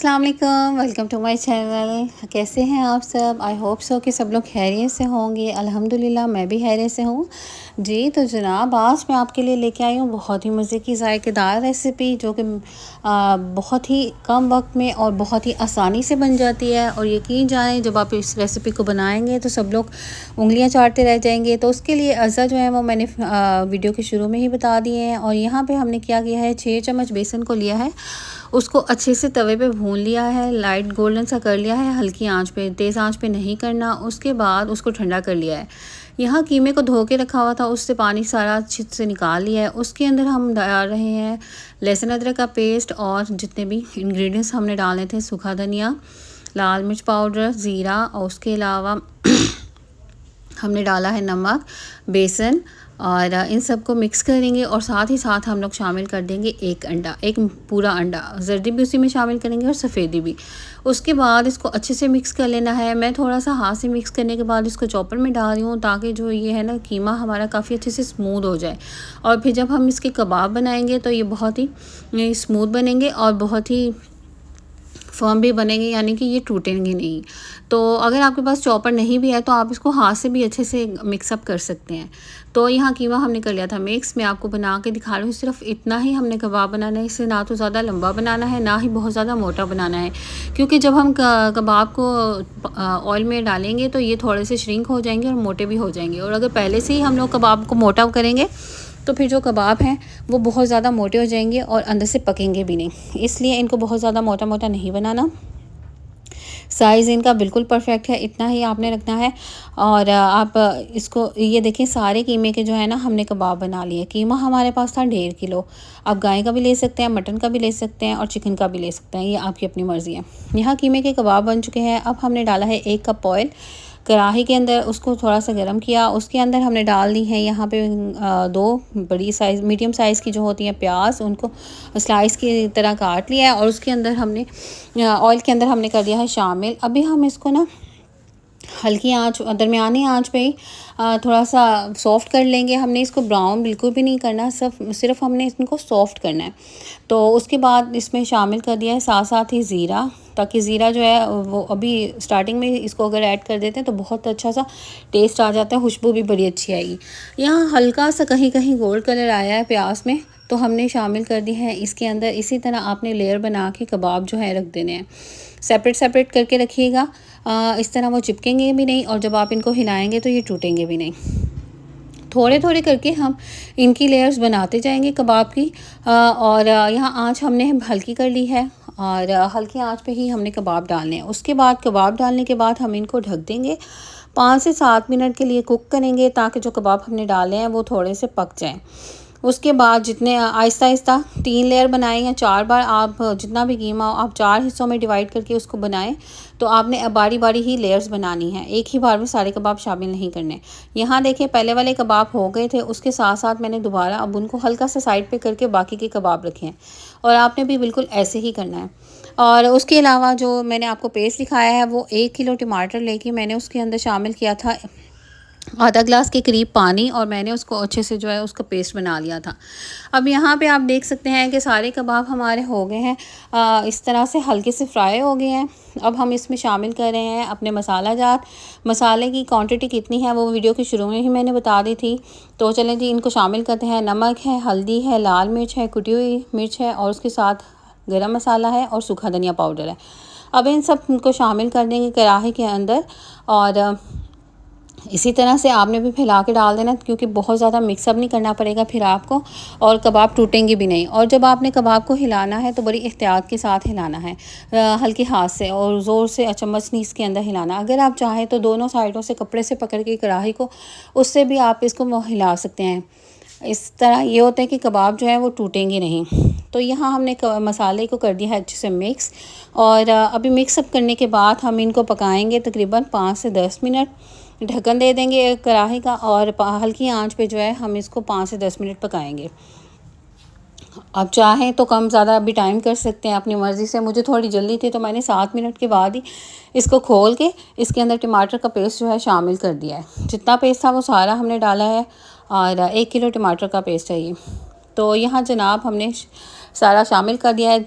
अस्सलाम वालेकुम, welcome to my channel. कैसे हैं आप सब? आई होप सो कि सब लोग खैरियत से होंगे। अल्हम्दुलिल्लाह मैं भी खैरियत से हूँ जी। तो जनाब आज मैं आपके लिए लेके आई हूँ बहुत ही मज़े की ज़ायकेदार रेसिपी, जो कि बहुत ही कम वक्त में और बहुत ही आसानी से बन जाती है। और यकीन जाने जब आप इस रेसिपी को बनाएंगे तो सब लोग उंगलियाँ चाटते रह जाएंगे। तो उसके लिए अज़ा जो है वो मैंने वीडियो के शुरू में ही बता दिए हैं। और यहाँ पे हमने क्या किया है, 6 चम्मच बेसन को लिया है, उसको अच्छे से तवे पे भून लिया है, लाइट गोल्डन सा कर लिया है, हल्की आंच पे, तेज़ आंच पे नहीं करना। उसके बाद उसको ठंडा कर लिया है। यहाँ कीमे को धो के रखा हुआ था, उससे पानी सारा अच्छे से निकाल लिया है। उसके अंदर हम डाल रहे हैं लहसुन अदरक का पेस्ट और जितने भी इंग्रेडिएंट्स हमने डाले थे, सूखा धनिया, लाल मिर्च पाउडर, ज़ीरा, और उसके अलावा हमने डाला है नमक, बेसन, और इन सब को मिक्स करेंगे। और साथ ही साथ हम लोग शामिल कर देंगे एक अंडा, एक पूरा अंडा, जर्दी भी उसी में शामिल करेंगे और सफ़ेदी भी। उसके बाद इसको अच्छे से मिक्स कर लेना है। मैं थोड़ा सा हाथ से मिक्स करने के बाद इसको चॉपर में डाल रही हूँ, ताकि जो ये है ना कीमा हमारा काफ़ी अच्छे से स्मूथ हो जाए। और फिर जब हम इसके कबाब बनाएंगे तो ये बहुत ही स्मूथ बनेंगे और बहुत ही फर्म भी बनेंगे, यानी कि ये टूटेंगे नहीं। तो अगर आपके पास चॉपर नहीं भी है तो आप इसको हाथ से भी अच्छे से मिक्सअप कर सकते हैं। तो यहाँ कीमा हमने कर लिया था मिक्स। मैं आपको बना के दिखा रही हूँ, सिर्फ इतना ही हमने कबाब बनाना है। इससे ना तो ज़्यादा लंबा बनाना है, ना ही बहुत ज़्यादा मोटा बनाना है, क्योंकि जब हम कबाब को ऑयल में डालेंगे तो ये थोड़े से श्रिंक हो जाएंगे और मोटे भी हो जाएंगे। और अगर पहले से ही हम लोग कबाब को मोटा करेंगे तो फिर जो कबाब हैं वो बहुत ज़्यादा मोटे हो जाएंगे और अंदर से पकेंगे भी नहीं। इसलिए इनको बहुत ज़्यादा मोटा मोटा नहीं बनाना। साइज़ इनका बिल्कुल परफेक्ट है, इतना ही आपने रखना है। और आप इसको ये देखें, सारे कीमे के जो है ना हमने कबाब बना लिए। कीमा हमारे पास था 1.5 किलो। आप गाय का भी ले सकते हैं, मटन का भी ले सकते हैं और चिकन का भी ले सकते हैं, ये आपकी अपनी मर्ज़ी है। यहाँ कीमे के कबाब बन चुके हैं। अब हमने डाला है 1 कप ऑयल कढ़ाई के अंदर, उसको थोड़ा सा गर्म किया। उसके अंदर हमने डाल दी है यहाँ पे 2 बड़ी साइज़, मीडियम साइज़ की जो होती हैं प्याज, उनको स्लाइस की तरह काट लिया है। और उसके अंदर हमने ऑयल के अंदर हमने कर दिया है शामिल। अभी हम इसको ना हल्की आंच, दरमियानी आंच पे ही थोड़ा सा सॉफ़्ट कर लेंगे। हमने इसको ब्राउन बिल्कुल भी नहीं करना, सिर्फ हमने इनको सॉफ़्ट करना है। तो उसके बाद इसमें शामिल कर दिया है साथ साथ ही ज़ीरा, ताकि ज़ीरा जो है वो अभी स्टार्टिंग में इसको अगर ऐड कर देते हैं तो बहुत अच्छा सा टेस्ट आ जाता है, खुशबू भी बड़ी अच्छी आएगी। यहाँ हल्का सा कहीं कहीं गोल्ड कलर आया है प्याज में, तो हमने शामिल कर दी है इसके अंदर। इसी तरह आपने लेयर बना के कबाब जो है रख देने हैं, सेपरेट सेपरेट करके रखिएगा। इस तरह वो चिपकेंगे भी नहीं और जब आप इनको हिलाएंगे तो ये टूटेंगे भी नहीं। थोड़े थोड़े करके हम इनकी लेयर्स बनाते जाएंगे कबाब की। और यहाँ आंच हमने हल्की कर ली है और हल्की आंच पे ही हमने कबाब डालने हैं। उसके बाद कबाब डालने के बाद हम इनको ढक देंगे, 5 से 7 मिनट के लिए कुक करेंगे, ताकि जो कबाब हमने डाले हैं वो थोड़े से पक जाएं। उसके बाद जितने आहिस्ता आहिस्ता 3 लेयर बनाएं या 4 बार, आप जितना भी कीमा हो आप 4 हिस्सों में डिवाइड करके उसको बनाएं। तो आपने बारी बारी ही लेयर्स बनानी है, एक ही बार में सारे कबाब शामिल नहीं करने। यहाँ देखिए पहले वाले कबाब हो गए थे, उसके साथ साथ मैंने दोबारा अब उनको हल्का सा साइड पे करके बाकी के कबाब रखे हैं। और आपने भी बिल्कुल ऐसे ही करना है। और उसके अलावा जो मैंने आपको पेस्ट दिखाया है, वो 1 किलो टमाटर लेके मैंने उसके अंदर शामिल किया था आधा ग्लास के करीब पानी, और मैंने उसको अच्छे से जो है उसका पेस्ट बना लिया था। अब यहाँ पे आप देख सकते हैं कि सारे कबाब हमारे हो गए हैं, इस तरह से हल्के से फ्राई हो गए हैं। अब हम इसमें शामिल कर रहे हैं अपने मसाला जात। मसाले की क्वांटिटी कितनी है वो वीडियो के शुरू में ही मैंने बता दी थी। तो चलें जी, इनको शामिल करते हैं। नमक है, हल्दी है, लाल मिर्च है, कुटी हुई मिर्च है, और उसके साथ गरम मसाला है और सूखा धनिया पाउडर है। अब इन सब को शामिल कर देंगे कढ़ाई के अंदर, और इसी तरह से आपने भी फैला के डाल देना, क्योंकि बहुत ज़्यादा मिक्सअप नहीं करना पड़ेगा फिर आपको, और कबाब टूटेंगे भी नहीं। और जब आपने कबाब को हिलाना है तो बड़ी एहतियात के साथ हिलाना है, हल्के हाथ से, और ज़ोर से चम्मच नहीं इसके अंदर हिलाना। अगर आप चाहें तो दोनों साइडों से कपड़े से पकड़ के कढ़ाई को, उससे भी आप इसको हिला सकते हैं। इस तरह ये होता है कि कबाब जो है वो टूटेंगे नहीं। तो यहाँ हमने मसाले को कर दिया है अच्छे से मिक्स, और अभी मिक्सअप करने के बाद हम इनको पकाएंगे तकरीबन 5 से 10 मिनट। ढक्कन दे देंगे कढ़ाई का, और हल्की आंच पे जो है हम इसको 5 से 10 मिनट पकाएंगे। आप चाहें तो कम ज़्यादा अभी टाइम कर सकते हैं अपनी मर्ज़ी से। मुझे थोड़ी जल्दी थी तो मैंने 7 मिनट के बाद ही इसको खोल के इसके अंदर टमाटर का पेस्ट जो है शामिल कर दिया है। जितना पेस्ट था वो सारा हमने डाला है, और 1 किलो टमाटर का पेस्ट है ये। तो यहाँ जनाब हमने सारा शामिल कर दिया है।